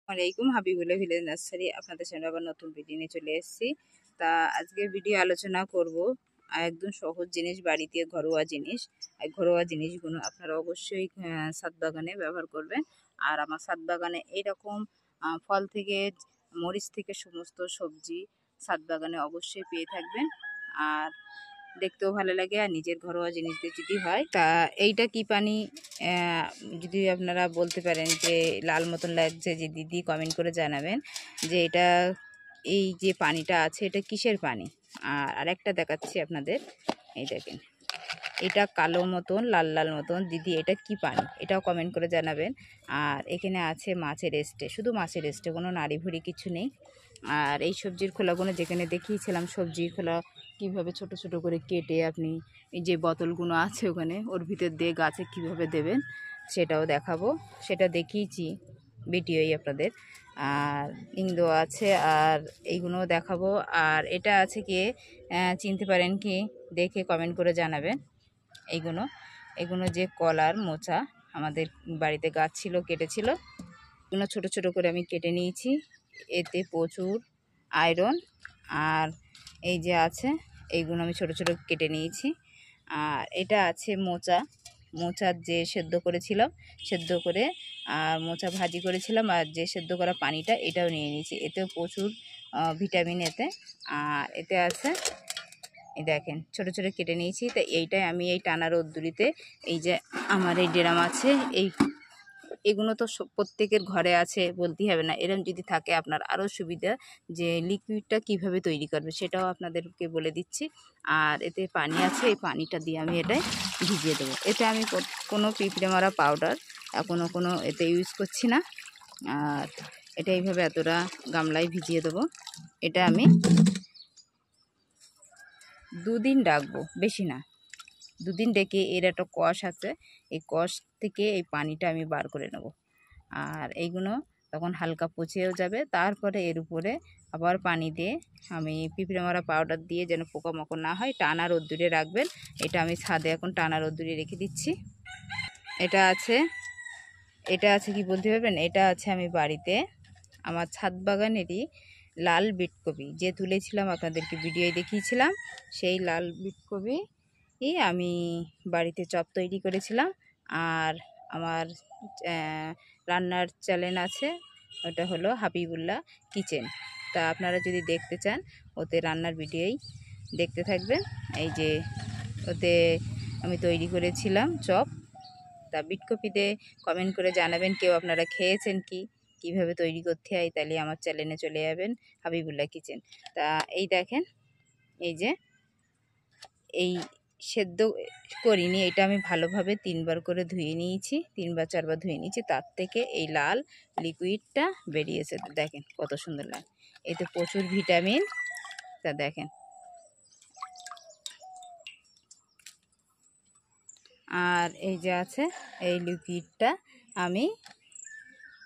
আলাইকুম Habibullah village nursery আপনাদের সামনে আবার নতুন ভিডিও নিয়ে চলে এসেছি। তা আজকে ভিডিও আলোচনা করব একদম সহজ জিনিস, বাড়িতে ঘরোয়া জিনিস। ঘরোয়া জিনিসগুলো আপনারা অবশ্যই ছাদ বাগানে ব্যবহার করবেন। আর আমার ছাদ বাগানে এইরকম ফল থেকে মরিচ থেকে সমস্ত সবজি ছাদ বাগানে অবশ্যই পেয়ে থাকবেন। আর দেখতেও ভালো লাগে, আর নিজের ঘরোয়া জিনিস দিয়ে যদি হয়। তা এইটা কি পানি, যদি আপনারা বলতে পারেন যে লাল মতন লাগছে, যে দিদি কমেন্ট করে জানাবেন যে এটা এই যে পানিটা আছে এটা কিসের পানি। আর আরেকটা দেখাচ্ছি আপনাদের, এই দেখেন এটা কালো মতন লাল লাল মতন, দিদি এটা কি পানি, এটাও কমেন্ট করে জানাবেন। আর এখানে আছে মাছের রেস্টে, শুধু মাছের রেস্টে, কোনো নাড়ি ভুড়ি কিছু নেই। আর এই সবজির খোলাগুলো যেখানে দেখিয়েছিলাম, সবজির খোলা কিভাবে ছোট ছোট করে কেটে আপনি এই যে বোতলগুলো আছে ওখানে ওর ভিতর দিয়ে গাছে কিভাবে দেবেন সেটাও দেখাবো, সেটা দেখিয়েছি ভিডিওই আপনাদের। আর লিঙ্ক দেওয়া আছে, আর এইগুলোও দেখাবো। আর এটা আছে কি চিনতে পারেন কি, দেখে কমেন্ট করে জানাবেন। এইগুলো এগুলো যে কলার মোচা, আমাদের বাড়িতে গাছ ছিল, কেটেছিল, এগুলো ছোট ছোট করে আমি কেটে নিয়েছি। এতে প্রচুর আয়রন। আর এই যে আছে এইগুলো আমি ছোট ছোট কেটে নিয়েছি। আর এটা আছে মোচা, মোচার যে সেদ্ধ করেছিলাম, সেদ্ধ করে আর মোচা ভাজি করেছিলাম, আর যে সেদ্ধ করা পানিটা এটাও নিয়ে নিয়েছি। এতেও প্রচুর ভিটামিন এতে। আর এতে আছে এই দেখেন ছোট ছোট কেটে নিয়েছি। তো এইটাই আমি এই টানা রোদ্দুরিতে, এই যে আমার এই ড্রাম আছে, এগুলো তো প্রত্যেকের ঘরে আছে বলতেই হবে না, এরম যদি থাকে আপনার আরও সুবিধা। যে লিকুইডটা কিভাবে তৈরি করবে সেটাও আপনাদেরকে বলে দিচ্ছি। আর এতে পানি আছে, এই পানিটা দিয়ে আমি এটাই ভিজিয়ে দেবো। এতে আমি কোনো পিঁপড়ে মারা পাউডার কোনো এতে ইউজ করছি না। আর এটা এইভাবে এতটা গামলায় ভিজিয়ে দেবো। এটা আমি 2 দিন রাখবো, বেশি না, 2 দিন রেখে এর একটা কষ আছে, এই কষ থেকে এই পানিটা আমি বার করে নেব। আর এইগুলো তখন হালকা পচেও যাবে। তারপরে এর উপরে আবার পানি দিয়ে আমি পিঁপড়ে মারা পাউডার দিয়ে, যেন পোকামাকড় না হয়, টানা রোদ্দুরে রাখবেন। এটা আমি ছাদে এখন টানা রোদ্দুরে রেখে দিচ্ছি। এটা আছে কি বলতে পারবেন, এটা আছে আমি বাড়িতে আমার ছাদ বাগানেরই লাল বিটকপি, যে তুলেছিলাম আপনাদেরকে ভিডিওয় দেখিয়েছিলাম, সেই লাল বিটকপি আমি বাড়িতে চপ তৈরি করেছিলাম। আর আমার রান্নার চ্যানেল আছে, ওটা হলো হাবিবুল্লাহ কিচেন। তা আপনারা যদি দেখতে চান ওতে রান্নার ভিডিওই দেখতে থাকবেন। এই যে ওতে আমি তৈরি করেছিলাম চপ। তা বিটকপিতে কমেন্ট করে জানাবেন কেউ আপনারা খেয়েছেন কি, কিভাবে তৈরি করতে হয়, তাহলে আমার চ্যানেলে চলে যাবেন হাবিবুল্লাহ কিচেন। তা এই দেখেন, এই যে এই সেদ্ধ করিনি, এটা আমি ভালোভাবে 3 বার করে ধুয়ে নিয়েছি, 3 বার 4 বার ধুয়ে নিয়েছি। তার থেকে এই লাল লিকুইডটা বেরিয়েছে, দেখেন কত সুন্দর লাগে। এতে প্রচুর ভিটামিন। তা দেখেন, আর এই যে আছে এই লিকুইডটা আমি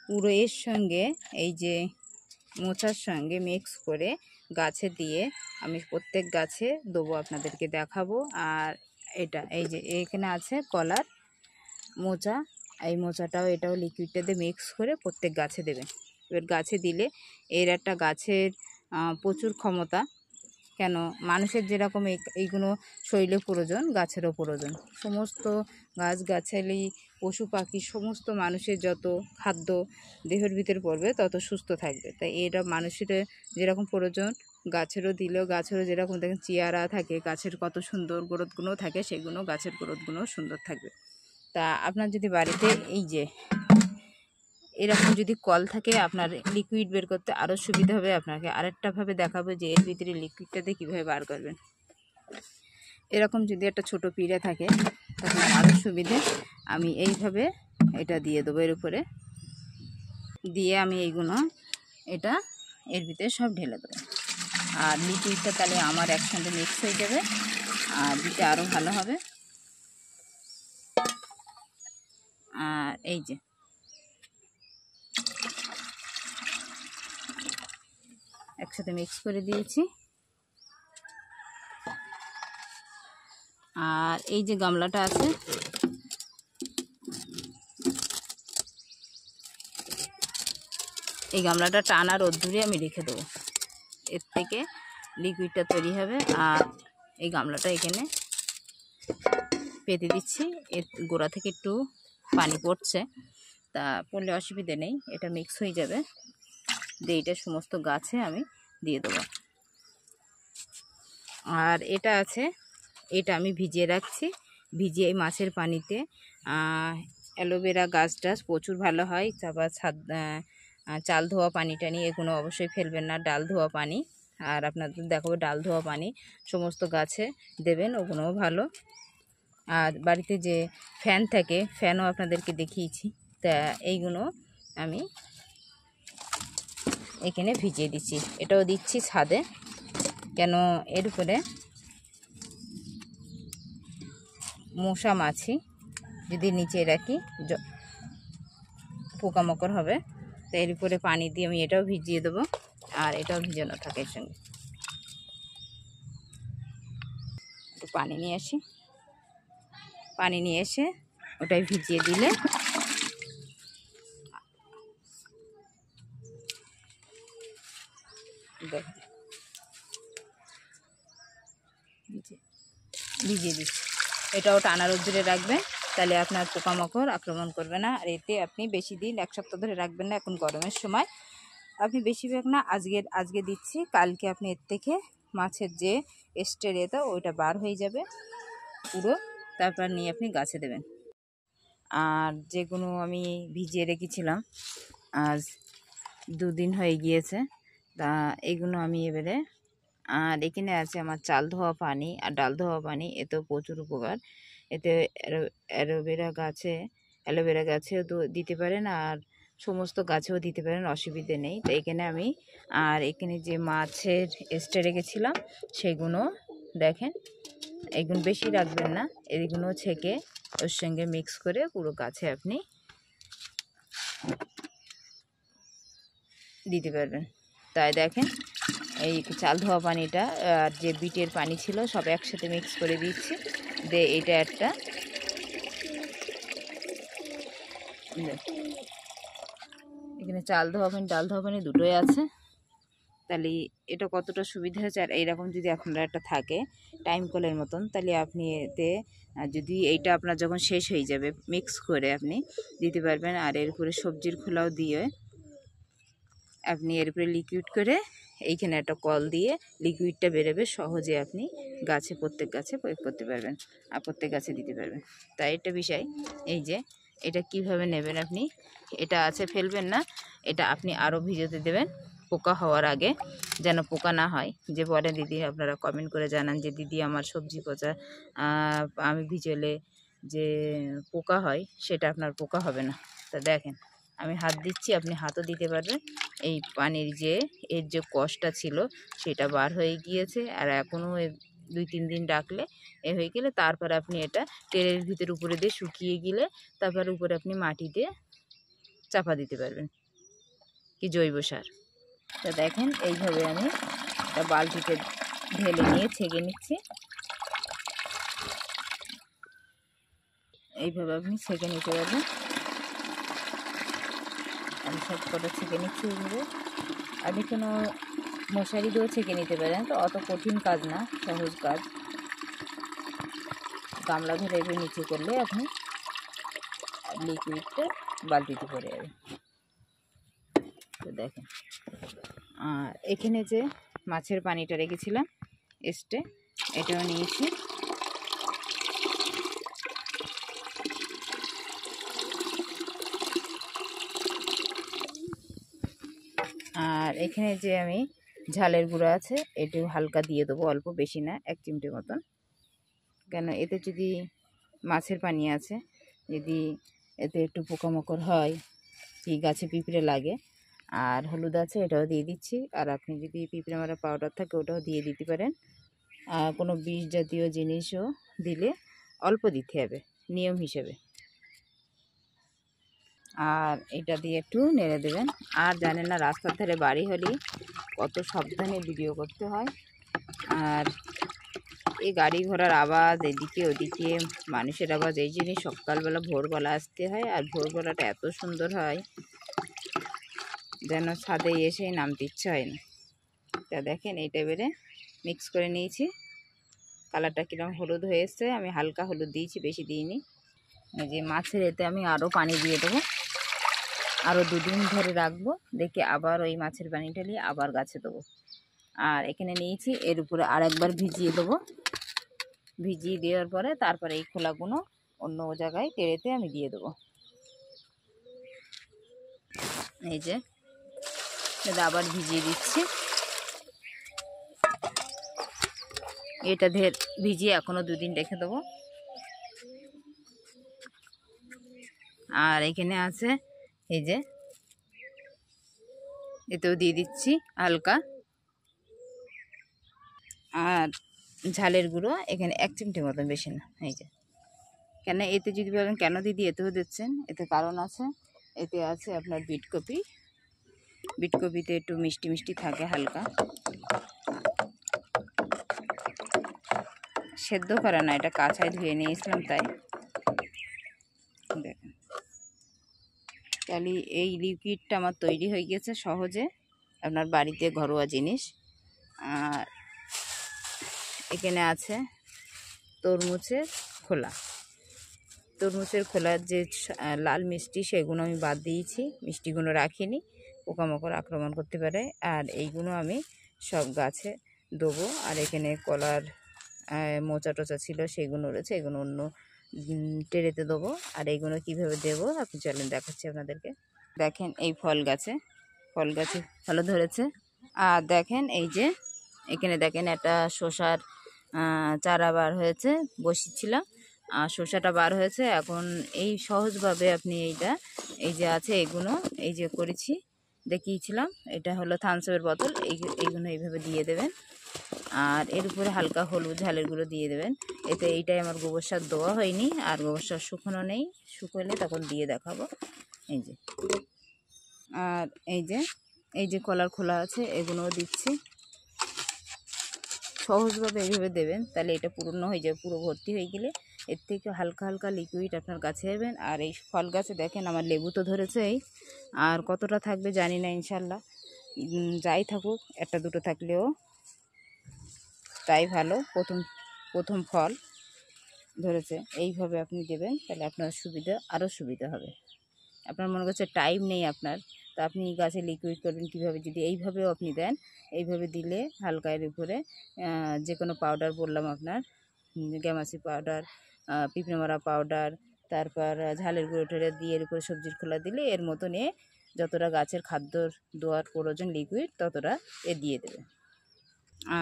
পুরো এর সঙ্গে এই যে মোচার সঙ্গে মিক্স করে গাছে দিয়ে আমি প্রত্যেক গাছে দেবো, আপনাদেরকে দেখাবো। আর এটা এই যে এখানে আছে কলার মোচা, এই মোচাটাও এটাও লিকুইডটা দিয়ে মিক্স করে প্রত্যেক গাছে দেবেন। এবার গাছে দিলে এর একটা গাছের প্রচুর ক্ষমতা। কেন, মানুষের যেরকম এইগুলো শরীরে প্রয়োজন, গাছেরও প্রয়োজন। সমস্ত গাছগাছালি পশু পাখি সমস্ত মানুষের যত খাদ্য দেহের ভিতরে পড়বে তত সুস্থ থাকবে। তাই এটা মানুষের যেরকম প্রয়োজন, গাছেরও দিলেও গাছেরও যেরকম দেখেন চেয়ারা থাকে, গাছের কত সুন্দর গ্রোথগুলো থাকে, সেগুলো গাছের গ্রোথগুলোও সুন্দর থাকবে। তা আপনার যদি বাড়িতে এই যে এরকম যদি কল থাকে, আপনার লিকুইড বের করতে আরও সুবিধা হবে। আপনাকে আরেকটাভাবে দেখাবো যে এর ভিতরে লিকুইডটা দিয়ে কীভাবে বার করবেন। এরকম যদি একটা ছোট পিঁড়ে থাকে তখন আরও সুবিধে। আমি এইভাবে এটা দিয়ে দেবো, এর উপরে দিয়ে আমি এইগুলো এটা এর ভিতরে সব ঢেলে দেবো। আর লিকুইডটা তাহলে আমার একসঙ্গে মিক্স হয়ে যাবে, আর দিতে আরও ভালো হবে। আর এই যে একসাথে মিক্স করে দিয়েছি। আর এই যে গামলাটা আছে, এই গামলাটা টানা রোদ্দুরে আমি রেখে দেবো, এর থেকে লিকুইডটা তৈরি হবে। আর এই গামলাটা এখানে পেতে দিচ্ছি, এর গোড়া থেকে একটু পানি পড়ছে, তা পড়লে অসুবিধে নেই, এটা মিক্স হয়ে যাবে। দিয়ে এটা সমস্ত গাছে আমি দিয়ে দেবো। আর এটা আছে, এটা আমি ভিজিয়ে রাখছি, ভিজিয়ে এই মাছের পানিতে অ্যালোভেরা গাছ টাছ প্রচুর ভালো হয়। তারপর চাল ধোয়া পানি টানি এগুলো অবশ্যই ফেলবেন না, ডাল ধোয়া পানি। আর আপনাদের দেখাবো ডাল ধোয়া পানি সমস্ত গাছে দেবেন, ওগুলোও ভালো। আর বাড়িতে যে ফ্যান থাকে, ফ্যানও আপনাদেরকে দেখিয়েছি, তা এইগুলো আমি এখানে ভিজিয়ে দিচ্ছি। এটাও দিচ্ছি ছাদে, কেন এর উপরে মশা মাছি যদি নিচে রাখি পোকামাকড় হবে, তো এর উপরে পানি দিয়ে আমি এটাও ভিজিয়ে দেবো। আর এটাও ভিজানো থাকে এর সঙ্গে। একটু পানি নিয়ে আসি, পানি নিয়ে এসে ওটাই ভিজিয়ে দিলে ভিজিয়ে দিচ্ছি। এটাও টানা রোদ্দুরে রাখবেন, তাহলে আপনার পোকামাকড় আক্রমণ করবে না। আর এতে আপনি বেশি দিন, 1 সপ্তাহ ধরে রাখবেন না, এখন গরমের সময় আপনি বেশিরভাগ না, আজকে দিচ্ছি, কালকে আপনি এর থেকে মাছের যে স্টেরেটা ওইটা বার হয়ে যাবে পুরো, তারপর নিয়ে আপনি গাছে দেবেন। আর যেগুলো আমি ভিজিয়ে রেখেছিলাম আজ 2 দিন হয়ে গিয়েছে, তা এগুলো আমি এবারে, আর এখানে আছে আমার চাল ধোয়া পানি আর ডাল ধোয়া পানি, এতেও প্রচুর উপকার। এতে অ্যালোভেরা গাছেও দিতে পারেন, আর সমস্ত গাছেও দিতে পারেন, অসুবিধে নেই। তো এখানে আমি, আর এখানে যে মাছের এস্টে রেখেছিলাম সেগুলো দেখেন, এগুলো বেশি রাখবেন না, এগুলো ছেঁকে ওর সঙ্গে মিক্স করে পুরো গাছে আপনি দিতে পারবেন। তাই দেখেন, এই চাল ধোয়া পানিটা আর যে বিটের পানি ছিল সব একসাথে মিক্স করে দিচ্ছি। দিয়ে এটা একটা এখানে চাল ধোয়া পানি ডাল ধোয়া পানি দুটোই আছে, তাহলে এটা কতটা সুবিধা হয়েছে। আর এইরকম যদি আপনার একটা থাকে টাইম কলের মতন, তাহলে আপনি এতে যদি এইটা আপনার যখন শেষ হয়ে যাবে মিক্স করে আপনি দিতে পারবেন। আর এর উপরে সবজির খোলাও দিয়ে আপনি এর উপরে লিকুইড করে এইখানে একটা কল দিয়ে লিকুইডটা বেরোবে, সহজে আপনি প্রত্যেক গাছে প্রয়োগ করতে পারবেন আর প্রত্যেক গাছে দিতে পারবেন। তাই এটা বিষয়, এই যে এটা কিভাবে নেবেন আপনি, এটা আছে ফেলবেন না, এটা আপনি আরও ভিজোতে দেবেন পোকা হওয়ার আগে, যেন পোকা না হয়। যে বলে দিদি, আপনারা কমেন্ট করে জানান যে দিদি আমার সবজি পচা আমি ভিজলে যে পোকা হয়, সেটা আপনার পোকা হবে না। তা দেখেন আমি হাত দিচ্ছি, আপনি হাতও দিতে পারবেন। এই পানির যে এর যে কষটা ছিল সেটা বার হয়ে গিয়েছে, আর এখনও 2-3 দিন রাখলে হয়ে গেলে তারপর আপনি এটা তেলের ভিতর উপরে দিয়ে শুকিয়ে গেলে তারপর উপরে আপনি মাটি দিয়ে চাপা দিতে পারবেন, কি জৈব সার। তা দেখেন এইভাবে আমি একটা বালতিতে ঢেলে নিয়ে ছেঁকে নিচ্ছি। এইভাবে আপনি ছেঁকে নিতে পারবেন। আমি সব কটা ছেঁকে নিচ্ছি এইভাবে। আপনি কোনো মশারি দিয়েও ছেঁকে নিতে পারেন, তো অত কঠিন কাজ না, সহজ কাজ। গামলা ধরে এভাবে নিচে করলে আপনি লিকুইডটা বালতিতে পড়ে যাবে। তো দেখেন, আর এখানে যে মাছের পানিটা রেখেছিলাম এস্টে, এটাও নিয়েছি। আর এখানে যে আমি ঝালের গুঁড়ো আছে, এটাও হালকা দিয়ে দেবো, অল্প, বেশি না, 1 চিমটে মতন। কেন এতে যদি মাছের পানি আছে, যদি এতে একটু পোকামাকড় হয়, কি গাছে পিঁপড়ে লাগে। আর হলুদ আছে, এটাও দিয়ে দিচ্ছি। আর আপনি যদি পিঁপড়ে মারা পাউডার থাকে ওটাও দিয়ে দিতে পারেন। আর কোনো বিষ জাতীয় জিনিসও দিলে অল্প দিতে হবে নিয়ম হিসেবে। আর এটা দিয়ে একটু নেড়ে দেবেন। আর জানেন না, রাস্তার ধারে বাড়ি হলে কত সাবধানে ভিডিও করতে হয়। আর এই গাড়ি ঘোড়ার আওয়াজ, এদিকে ওদিকে মানুষের আওয়াজ, এই জিনিস সকালবেলা ভোরবেলা আসতে হয়। আর ভোরবেলাটা এত সুন্দর হয়, যেন ছাদে এসেই নামতে ইচ্ছা হয় না। তা দেখেন এই টাইপের মিক্স করে নিয়েছি। কালারটা কিরকম হলুদ হয়ে এসছে, আমি হালকা হলুদ দিয়েছি, বেশি দিইনি। এই যে মাছের এতে আমি আরও পানি দিয়ে দেবো, আরও 2 দিন ধরে রাখবো, দেখে আবার ওই মাছের পানিটা নিয়ে আবার গাছে দেবো। আর এখানে নিয়েছি, এর উপরে আরেকবার ভিজিয়ে দেবো। ভিজিয়ে দেওয়ার পরে তারপরে এই খোলাগুলো অন্য জায়গায় টেরেতে আমি দিয়ে দেবো। এই যে এটা আবার ভিজিয়ে দিচ্ছি। এটা ভিজিয়ে এখনো 2 দিন রেখে দেবো। আর এখানে আছে এই যে, এতেও দিয়ে দিচ্ছি হালকা। আর ঝালের গুঁড়ো এখানে 1 চিমটি মতন, বেশি না। এই যে কেন এতে যদি বলেন কেন দিদি এতেও দিচ্ছেন, এতে কারণ আছে। এতে আছে আপনার বিটকপি। বিটকপিতে একটু মিষ্টি মিষ্টি থাকে হালকা। সেদ্ধ করা না, এটা কাঁচায় ধুয়ে নিয়েছিলাম তাই। দেখেন তাহলে এই লিকুইডটা আমার তৈরি হয়ে গেছে সহজে, আপনার বাড়িতে ঘরোয়া জিনিস। আর এখানে আছে তরমুজের খোলা। তরমুজের খোলার যে লাল মিষ্টি সেগুলো আমি বাদ দিয়েছি, মিষ্টিগুলো রাখিনি, পোকামাকড় আক্রমণ করতে পারে। আর এইগুলো আমি সব গাছে দেবো। আর এখানে কলার মোচা টোচা ছিল সেগুলো রয়েছে, এগুলো অন্য টেরেতে দেবো। আর এইগুলো কীভাবে দেবো আপনি চলেন দেখাচ্ছি আপনাদেরকে। দেখেন এই ফল গাছে ভালো ধরেছে। আর দেখেন এই যে এখানে দেখেন একটা শসার চারা বার হয়েছে, বসিয়েছিলাম আর শসাটা বার হয়েছে। এখন এই সহজভাবে আপনি এই যে আছে এগুলো, এই যে করেছি দেখিয়েছিলাম, এটা হলো থামসআপের বোতল, এইগুলো এইভাবে দিয়ে দেবেন। আর এর উপরে হালকা হলুদ ঝালের গুঁড়ো দিয়ে দেবেন। এতে এইটাই আমার গোবর সার দেওয়া হয়নি, আর গোবর সার শুকনো নেই, শুকোলে তখন দিয়ে দেখাবো। এই যে আর এই যে কলার খোলা আছে এগুলোও দিচ্ছি। সহজভাবে এইভাবে দেবেন, তাহলে এটা পূর্ণ হয়ে যাবে। পুরো ভর্তি হয়ে গেলে এর থেকে হালকা হালকা লিকুইড আপনার গাছে দেবেন। আর এই ফল গাছে দেখেন আমার লেবু তো ধরেছেই, আর কতটা থাকবে জানি না, ইনশাল্লাহ যাই থাকুক 1-2 থাকলেও তাই ভালো। প্রথম ফল ধরেছে, এইভাবে আপনি দেবেন, তাহলে আপনার আরও সুবিধা হবে। আপনার মনে করছে টাইম নেই আপনার, তা আপনি গাছে লিকুইড করবেন কীভাবে, যদি এইভাবেও আপনি দেন। এইভাবে দিলে হালকা এর উপরে যে কোনো পাউডার বললাম আপনার, গ্যামাক্সি পাউডার, পিঁপড়ে মারা পাউডার, তারপর ঝালের গুঁড়ো টেরে দিয়ে এর উপরে সবজির খোলা দিলে এর মতো নিয়ে যতটা গাছের খাদ্য দেওয়ার প্রয়োজন লিকুইড ততটা দিয়ে দেবে।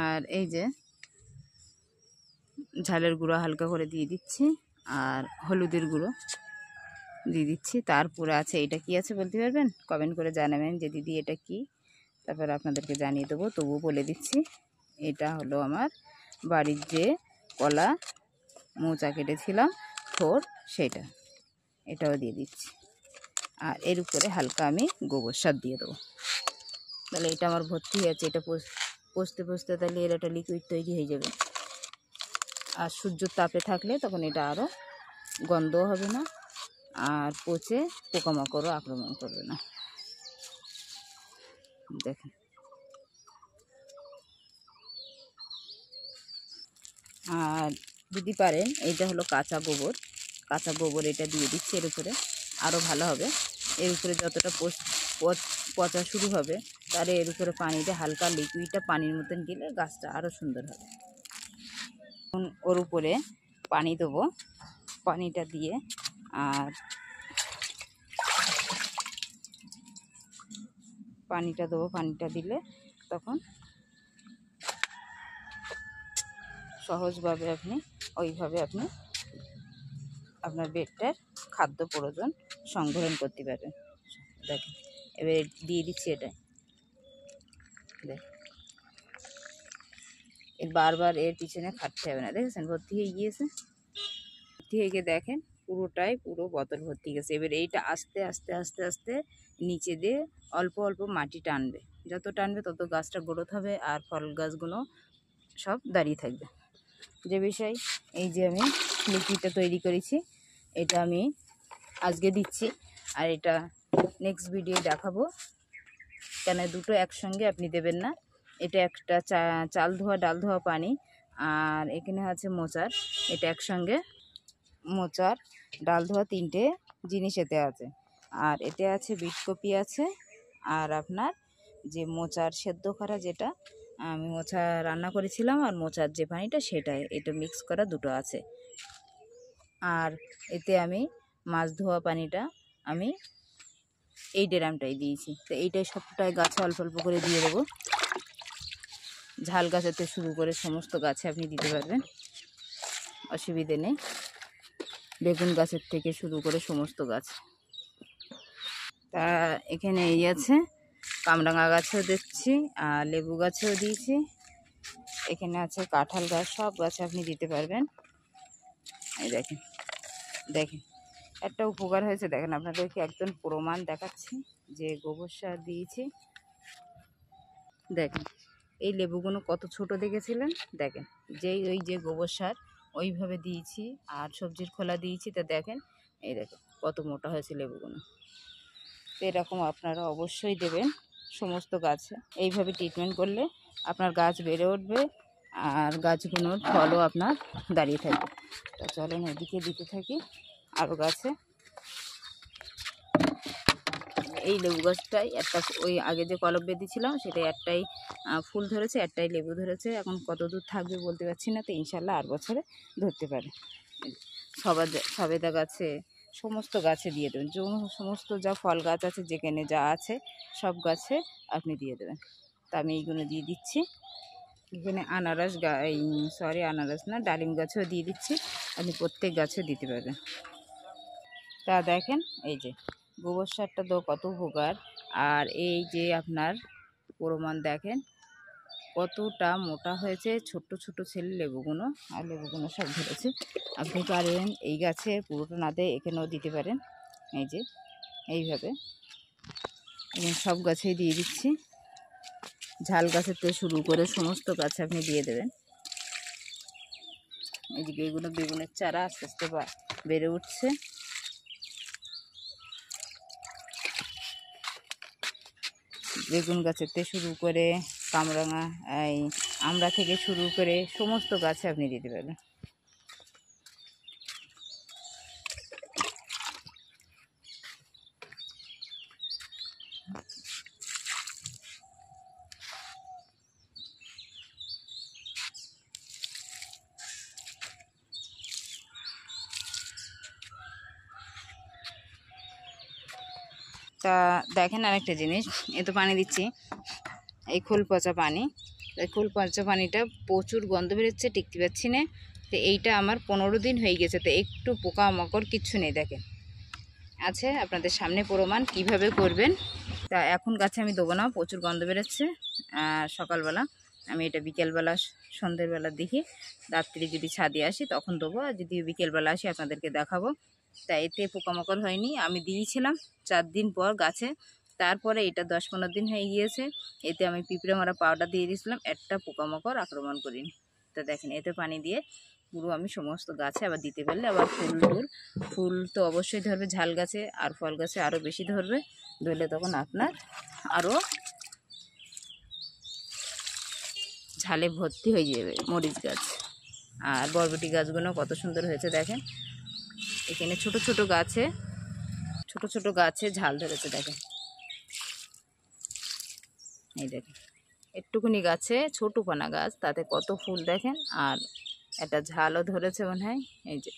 আর এই যে ঝালের গুঁড়ো হালকা করে দিয়ে দিচ্ছি, আর হলুদের গুঁড়ো দিয়ে দিচ্ছি। তারপরে আছে এটা কি আছে বলতে পারবেন, কমেন্ট করে জানাবেন যে দিদি এটা কি, তারপর আপনাদেরকে জানিয়ে দেবো, তবুও বলে দিচ্ছি। এটা হলো আমার বাড়ির যে কলা মোচা কেটেছিলাম থোর, সেটা, এটাও দিয়ে দিচ্ছি। আর এর উপরে হালকা আমি গোবর সার দিয়ে দেবো। তাহলে এটা আমার ভর্তি হয়ে আছে, এটা পচতে তাহলে এর একটা লিকুইড তৈরি হয়ে যাবে। আর সূর্যের তাপে থাকলে তখন এটা আরও গন্ধও হবে না, আর পচে পোকামাকড়ও আক্রমণ করবে না। দেখেন আর যদি পারেন এইটা হলো কাঁচা গোবর, এটা দিয়ে দিচ্ছি এর উপরে, আরও ভালো হবে। এর উপরে যতটা পচা শুরু হবে তাহলে এর উপরে পানিটা হালকা লিকুইডটা পানির মতন গেলে গাছটা আরও সুন্দর হবে। ওর উপরে পানি দেবো, পানিটা দিয়ে আর পানিটা দেবো, পানিটা দিলে তখন সহজভাবে আপনি ওইভাবে আপনি আপনার বেডটার খাদ্য প্রয়োজন সংগ্রহণ করতে পারবেন। দেখেন এবার দিয়ে দিচ্ছি এটা, দেখ এর বারবার এর পিছনে খাটতে হবে না। দেখেছেন ভর্তি হয়ে গিয়েছে, ভর্তি হয়ে গিয়ে দেখেন পুরো বোতল ভর্তি গেছে। এবার এইটা আস্তে আস্তে আস্তে আস্তে নিচে দিয়ে অল্প অল্প মাটি টানবে, যত টানবে তত গাছটা গ্রোথ হবে, আর ফল গাছগুলো সব দাঁড়িয়ে থাকবে। যে বিষয় এই যে আমি লিকুইডটা তৈরি করেছি, এটা আমি আজকে দিচ্ছি, আর এটা নেক্সট ভিডিও দেখাবো। কেন দুটো একসঙ্গে আপনি দেবেন না। এটা একটা চাল ধোয়া ডাল ধোয়া পানি, আর এখানে আছে মোচার, এটা একসঙ্গে মোচার ডাল ধোয়া 3টে জিনিস এতে আছে। আর এতে আছে বিটকপি আছে, আর আপনার যে মোচার সেদ্ধ করা, যেটা আমি মোচা রান্না করেছিলাম, আর মোচার যে পানিটা সেটাই, এটা মিক্স করা দুটো আছে। আর এতে আমি মাছ ধোয়া পানিটা আমি এই ড্রামটাই দিয়েছি। তো এইটাই সবটাই গাছে অল্প অল্প করে দিয়ে দেবো। ঝাল গাছেতে শুরু করে সমস্ত গাছে আপনি দিতে পারবেন, অসুবিধে নেই। বেগুন গাছের থেকে শুরু করে সমস্ত গাছ। তা এখানে এই আছে, কামরাঙা গাছেও দিচ্ছি, আর লেবু গাছেও দিয়েছি। এখানে আছে কাঁঠাল গাছ, সব গাছে আপনি দিতে পারবেন। এই দেখেন দেখেন একটা উপকার হয়েছে দেখেন, আপনাদেরকে একদম প্রমাণ দেখাচ্ছি যে গোবর সার দিয়েছি। দেখেন এই লেবুগুলো কত ছোট দেখেছিলেন, দেখেন যেই ওই যে গোবর সার ওইভাবে দিয়েছি, আর সবজির খোলা দিয়েছি, তা দেখেন এই দেখেন কত মোটা হয়েছে লেবুগুলো। তো এরকম আপনারা অবশ্যই দেবেন সমস্ত গাছে। এইভাবে ট্রিটমেন্ট করলে আপনার গাছ বেড়ে উঠবে, আর গাছগুলোর ফলও আপনার দাঁড়িয়ে থাকবে। তো চলেন এদিকে দিতে থাকি আরও গাছে। এই লেবু গাছটাই একটা, ওই আগে যে কলম বেঁধেছিলাম সেটাই একটাই ফুল ধরেছে, একটাই লেবু ধরেছে। এখন কত দূর থাকবে বলতে পারছি না, তো ইনশাল্লাহ আর বছরে ধরতে পারে। সবেদা গাছে, সমস্ত গাছে দিয়ে দেবেন। সমস্ত যা ফল গাছ আছে, যেখানে যা আছে সব গাছে আপনি দিয়ে দেবেন। তা আমি এইগুলো দিয়ে দিচ্ছি। এখানে আনারস আনারস না, ডালিম গাছেও দিয়ে দিচ্ছি। আপনি প্রত্যেক গাছে দিতে পারবেন। তা দেখেন এই যে গোবর সারটা তো কত উপকার। আর এই যে আপনার প্রমাণ দেখেন কতটা মোটা হয়েছে, ছোট্ট ছোট ছেলে লেবুগুলো, আর লেবুগুলো সব ধরেছে। আপনি পারেন এই গাছে পুরোটা না দিয়ে এখানেও দিতে পারেন, এই যে এইভাবে। এবং সব গাছেই দিয়ে দিচ্ছি, ঝাল গাছের থেকে শুরু করে সমস্ত গাছে আপনি দিয়ে দেবেন। এইদিকে এগুলো বেগুনের চারা আস্তে আস্তে বেড়ে উঠছে। বেগুন গাছের থেকে শুরু করে কামরাঙা, এই আমড়া থেকে শুরু করে সমস্ত গাছে আপনি দিতে পারবেন। তা দেখেন আরেকটা জিনিস, এ তো পানি দিচ্ছি, এই খোল পচা পানি। এই খোল পচা পানিটা প্রচুর গন্ধ বেরোচ্ছে, টিকতে পারছি না। তো এইটা আমার 15 দিন হয়ে গেছে, তো একটু পোকামাকড় কিচ্ছু নেই। দেখেন আছে আপনাদের সামনে প্রমাণ কিভাবে করবেন। তা এখন গাছে আমি দেবো না, প্রচুর গন্ধ বেরোচ্ছে। আর সকালবেলা আমি এটা বিকেলবেলা সন্ধ্যেবেলা দেখি, রাত্রি যদি ছাদে আসি তখন দেবো, আর যদি বিকেলবেলা আসি আপনাদেরকে দেখাবো। তা এতে পোকামাকড় হয়নি, আমি দিয়েছিলাম 4 দিন পর গাছে। তারপরে এটা 10-15 দিন হয়ে গিয়েছে, এতে আমি পিঁপড়ে মারা পাউডার দিয়ে দিয়েছিলাম, একটা পোকামাকড় আক্রমণ করিনি। তা দেখেন এতে পানি দিয়ে পুরো আমি সমস্ত গাছে আবার দিতে পারলে আবার ফুল তো অবশ্যই ধরবে ঝাল গাছে, আর ফল গাছে আরও বেশি ধরবে। ধরলে তখন আপনার আরও ঝালে ভর্তি হয়ে যাবে মরিচ গাছ। আর বরবটি গাছগুলো কত সুন্দর হয়েছে দেখেন, এখানে ছোট ছোট গাছে ঝাল ধরেছে দেখেন। এই দেখেন একটুকুনি গাছে ছোট পানা গাছ, তাতে কত ফুল দেখেন, আর একটা ঝালও ধরেছে মনে হয়। এই যে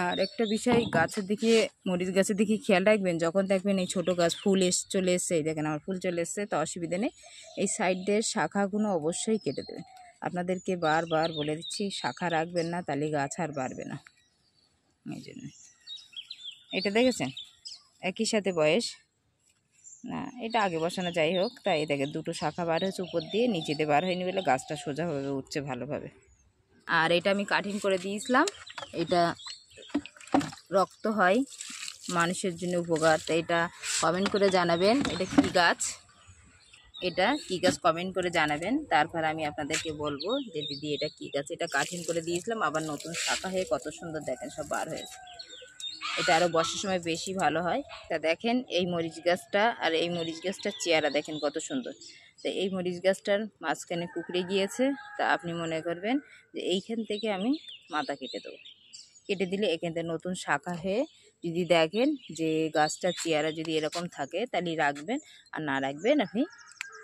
আর একটা বিষয়, গাছের দিকে মরিচ গাছের দিকে খেয়াল রাখবেন, যখন দেখবেন এই ছোট গাছ ফুল চলে এসছে, এই দেখেন আমার ফুল চলে এসছে, তো অসুবিধা নেই। এই সাইডের শাখাগুলো অবশ্যই কেটে দেবেন। আপনাদেরকে বারবার বলে দিচ্ছি শাখা রাখবেন না, তাহলে গাছ আর বাড়বে না। এই জন্য এটা দেখেছেন একই সাথে বয়স না, এটা আগে বসানো, যাই হোক। তাই দেখে দুটো শাখা বার হয়েছে উপর দিয়ে, নিচে দিয়ে বার হয়নি বলে গাছটা সোজাভাবে উঠছে ভালোভাবে। আর এটা আমি কাটিং করে দিয়েছিলাম, এটা রক্ত হয়, মানুষের জন্য উপকার। তো এটা কমেন্ট করে জানাবেন এটা কি গাছ, কমেন্ট করে জানাবেন। তারপর আমি আপনাদেরকে বলবো যে দিদি এটা কি গাছ। এটা কাটিং করে দিয়েছিলাম, আবার নতুন শাখা হয়ে কত সুন্দর দেখেন সব বার হয়েছে। এটা আরও বর্ষার সময় বেশি ভালো হয়। তা দেখেন এই মরিচ গাছটা আর এই মরিচ গাছটার চেহারা দেখেন কত সুন্দর। তো এই মরিচ গাছটার মাঝখানে কুকড়ে গিয়েছে। তা আপনি মনে করবেন যে এইখান থেকে আমি মাথা কেটে দেবো। কেটে দিলে এখান থেকে নতুন শাখা হয়ে, যদি দেখেন যে গাছটার চেহারা যদি এরকম থাকে তাহলে রাখবেন, আর না রাখবেন আপনি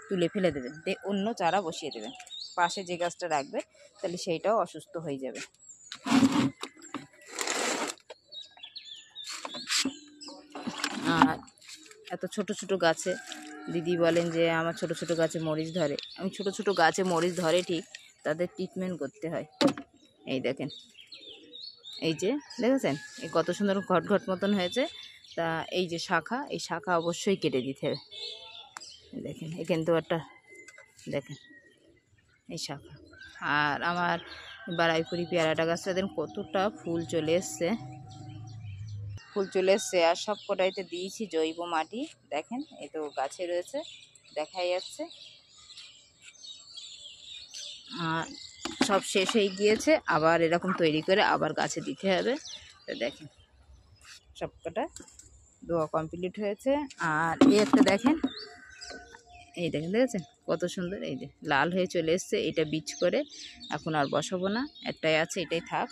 তুলে ফেলে দেবেন, দিয়ে অন্য চারা বসিয়ে দেবেন। পাশে যে গাছটা রাখবে তাহলে সেইটাও অসুস্থ হয়ে যাবে। আর এত ছোট ছোট গাছে দিদি বলেন যে আমার ছোট ছোট গাছে মরিচ ধরে। আমি ছোট ছোট গাছে মরিচ ধরে ঠিক, তাদের ট্রিটমেন্ট করতে হয়। এই দেখেন, এই যে দেখেছেন এই কত সুন্দর ঘট ঘট মতন হয়েছে। তা এই যে শাখা, এই শাখা অবশ্যই কেটে দিতে হবে। দেখেন এখান তো একটা দেখেন এই শাখা। আর আমার বারাইপুরি পেয়ারাটা গাছটা দেখেন কতটা ফুল চলে এসছে, ফুল চলে এসছে। আর সব কটাইতে দিয়েছি জৈব মাটি। দেখেন এই তো গাছে রয়েছে, দেখাই যাচ্ছে। আর সব শেষ হয়ে গিয়েছে, আবার এরকম তৈরি করে আবার গাছে দিতে হবে। তো দেখেন সব কটা দোয়া কমপ্লিট হয়েছে। আর এই একটা দেখেন, এই দেখেন দেখেছেন কত সুন্দর, এই যে লাল হয়ে চলে এসছে। এটা বীজ করে এখন আর বসাবো না, একটাই আছে এটাই থাক।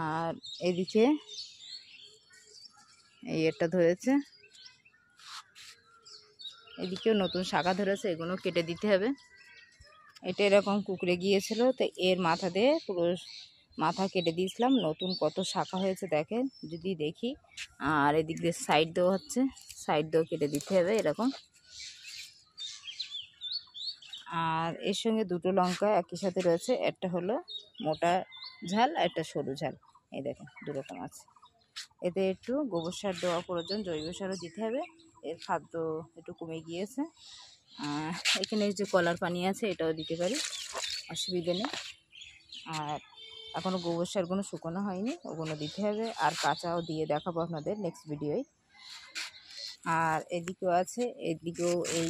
আর এদিকে এই একটা ধরেছে, এদিকেও নতুন শাখা ধরেছে, এগুলো কেটে দিতে হবে। এটা এরকম কুকড়ে গিয়েছিল, তো এর মাথা দিয়ে পুরো মাথা কেটে দিয়েছিলাম। নতুন কত শাখা হয়েছে দেখেন যদি দেখি। আর এদিক দিয়ে সাইড দেওয়া হচ্ছে, সাইড দিয়েও কেটে দিতে হবে এরকম। আর এর সঙ্গে দুটো লঙ্কা একই সাথে রয়েছে, একটা হলো মোটা ঝাল আর একটা সরু ঝাল। এই দেখেন দুরকম আছে। এতে একটু গোবর সার দেওয়া প্রয়োজন, জৈব সারও দিতে হবে। এর খাদ্য একটু কমে গিয়েছে। এখানে যে কলার পানি আছে এটাও দিতে পারি, অসুবিধে নেই। আর এখনও গোবর সারগুলো শুকনো হয়নি, ওগুলো দিতে হবে। আর কাঁচাও দিয়ে দেখাবো আপনাদের নেক্সট ভিডিওয়। আর এদিকেও আছে, এদিকেও এই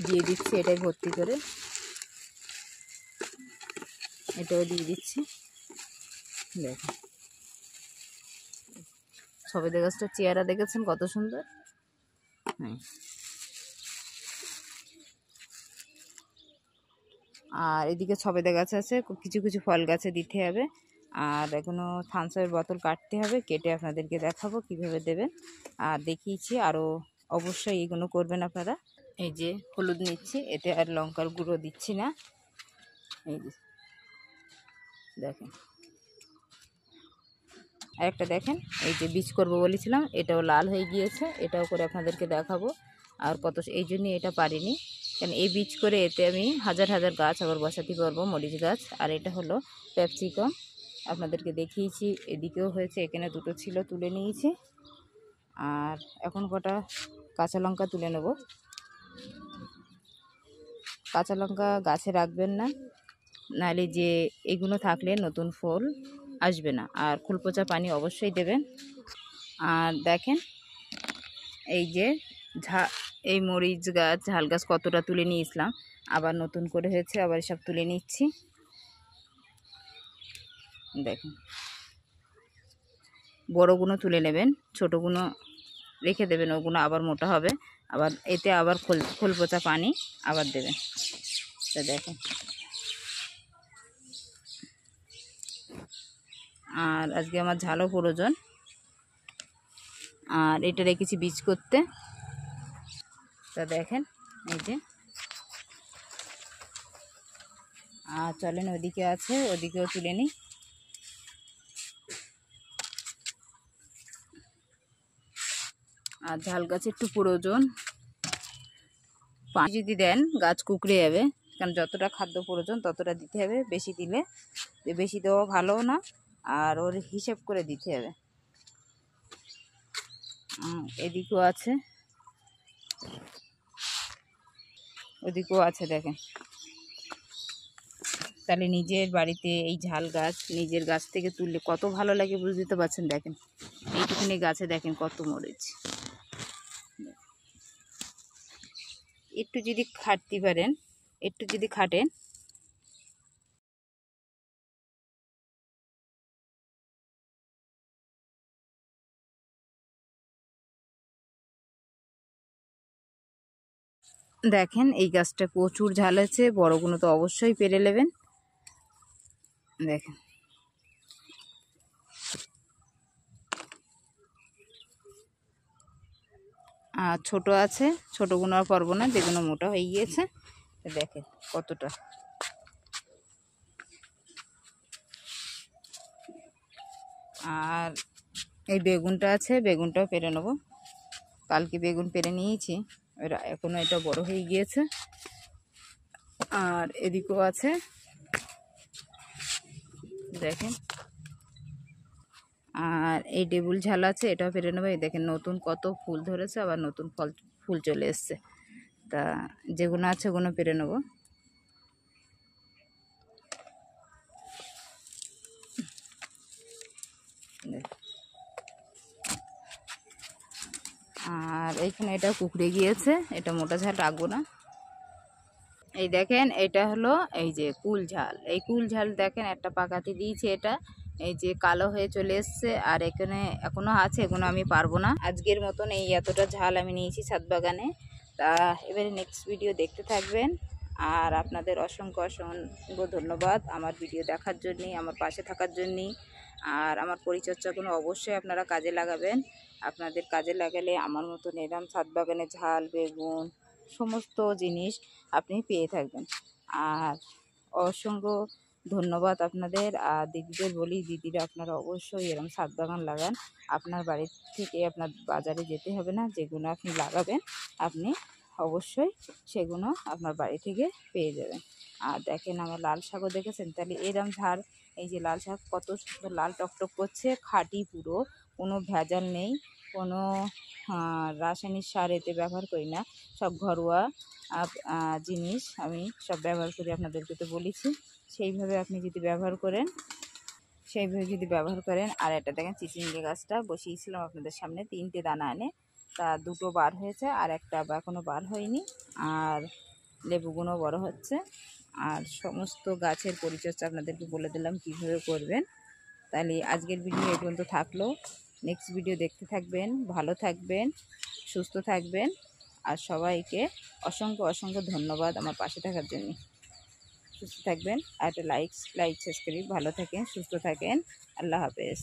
দিয়ে দিচ্ছি, এটাই ভর্তি করে এটাও দিয়ে দিচ্ছি। দেখুন সবেদা গাছটার চেহারা দেখেছেন কত সুন্দর। হ্যাঁ, আর এদিকে সবেদা গাছ আছে, কিছু কিছু ফল গাছে দিতে হবে। আর এখনো থামসের বোতল কাটতে হবে, কেটে আপনাদেরকে দেখাবো কিভাবে দেবেন। আর দেখিয়েছি, আরও অবশ্যই এগুলো করবেন আপনারা। এই যে হলুদ নিচ্ছি, এতে আর লঙ্কার গুঁড়ো দিচ্ছি না। এই যে দেখেন, আর একটা দেখেন এই যে বীজ করবো বলেছিলাম, এটাও লাল হয়ে গিয়েছে, এটাও করে আপনাদেরকে দেখাবো। আর কত এই জন্যই এটা পারিনি, কারণ এই বীজ করে এতে আমি হাজার হাজার গাছ আবার বসাতে পারবো, মরিচ গাছ। আর এটা হলো ক্যাপসিকাম, আপনাদেরকে দেখিয়েছি। এদিকেও হয়েছে, এখানে দুটো ছিল তুলে নিয়েছি। আর এখন কটা কাঁচা লঙ্কা তুলে নেব। কাঁচা লঙ্কা গাছে রাখবেন না, নাহলে যে এগুলো থাকলে নতুন ফুল আসবে না। আর কুলপোচা পানি অবশ্যই দেবেন। আর দেখেন এই যে এই মরিচ গাছ ঝাল গাছ কতটা তুলে নিয়েছিলাম, আবার নতুন করে হয়েছে, আবার সব তুলে নিচ্ছি। দেখুন বড়গুলো তুলে নেবেন, ছোটোগুলো রেখে দেবেন, ওগুলো আবার মোটা হবে। আবার এতে আবার খোল পচা পানি আবার দেবেন। তো দেখেন, আর আজকে আমার ঝালও প্রয়োজন। আর এটা রেখেছি বীজ করতে। তা দেখেন এই যে, আর চলেন ওদিকে আছে, ওদিকেও তুলে নিই। আর ঝাল গাছ একটু প্রয়োজন, পানি যদি দেন গাছ কুকড়ে যাবে, কারণ যতটা খাদ্য প্রয়োজন ততটা দিতে হবে। বেশি দিলে বেশি দেওয়া ভালো না, আর ওর হিসেব করে দিতে হবে। এদিকেও আছে, ওদিকেও আছে দেখেন। তাহলে নিজের বাড়িতে এই ঝাল গাছ নিজের গাছ থেকে তুললে কত ভালো লাগে, বুঝতে তো পারছেন। দেখেন এইটুকুনি গাছে দেখেন কত মরিচ। একটু যদি খাটতে পারেন একটু যদি খাটেন দেখেন এই গাছটা প্রচুর ঝাল আছে, বড়গুলো তো অবশ্যই পেরে নেবেন। দেখেন আর ছোট আছে, ছোটগুলো আর পারবো না, যেগুলো মোটা হয়ে গিয়েছে। দেখেন কতটা। আর এই বেগুনটা আছে, বেগুনটাও পেরে নেবো। কালকে বেগুন পেরে নিয়েছি, এখনো এটা বড় হয়ে গিয়েছে। আর এদিকেও আছে দেখেন। আর এই টেবিল ঝাল আছে, এটাও পেরে নেবো। এই দেখেন নতুন কত ফুল ধরেছে, আবার নতুন ফুল চলে এসছে। তা যেগুলো আছে ওগুলো পেরে নেবো। আর এইখানে এটা কুকড়ে গিয়েছে, এটা মোটা ঝাল রাখবো না। এই দেখেন এটা হলো এই যে কুল ঝাল। এই কুল ঝাল দেখেন একটা পাকাতে দিয়েছে, এটা এই যে কালো হয়ে চলে এসছে। আর এখানে এখনো আছে, এগুলো আমি পারবো না। আজকের মতন এই এতটা ঝাল আমি নিয়েছি ছাদ বাগানে। তা এবারে নেক্সট ভিডিও দেখতে থাকবেন। আর আপনাদের অসংখ্য অসংখ্য ধন্যবাদ আমার ভিডিও দেখার জন্যে, আমার পাশে থাকার জন্যে। আর আমার পরিচর্যাগুলো অবশ্যই আপনারা কাজে লাগাবেন। আপনাদের কাজে লাগালে আমার মতন এরম ছাদ বাগানে ঝাল, বেগুন সমস্ত জিনিস আপনি পেয়ে থাকবেন। আর অসংখ্য ধন্যবাদ আপনাদের। আর দিদিদের বলি, দিদিরা আপনারা অবশ্যই এরকম ছাদ বাগান লাগান। আপনার বাড়ি থেকে আপনার বাজারে যেতে হবে না, যেগুলো আপনি লাগাবেন আপনি অবশ্যই সেগুলো আপনার বাড়ি থেকে পেয়ে যাবেন। আর দেখেন আমার লাল শাকও দেখেছেন, তাহলে এরকম ঝাড়, এই যে লাল শাক কত সুন্দর লাল টকটক করছে, খাঁটি পুরো, কোনো ভেজাল নেই, কোনো রাসায়নিক সার এতে ব্যবহার করি না, সব ঘরোয়া জিনিস আমি সব ব্যবহার করি। আপনাদেরকে তো বলেছি, সেইভাবে আপনি যদি ব্যবহার করেন, আর এটা দেখেন চিচিঙ্গে গাছটা বসিয়েছিলাম আপনাদের সামনে, 3টে দানা এনে, তা 2টো বার হয়েছে আর একটা এখনও বার হয়নি। আর লেবুগুলো বড় হচ্ছে। আর সমস্ত গাছের পরিচর্যা আপনাদেরকে বলে দিলাম কীভাবে করবেন। তাহলে আজকের ভিডিও এই পর্যন্ত থাকলো। নেক্সট ভিডিও দেখতে থাকবেন, ভালো থাকবেন, সুস্থ থাকবেন। আর সবাইকে অসংখ্য অসংখ্য ধন্যবাদ আমার পাশে থাকার জন্য। সুস্থ থাকবেন। আর একটা লাইক সাবস্ক্রাইব, ভালো থাকেন, সুস্থ থাকেন। আল্লাহ হাফেজ।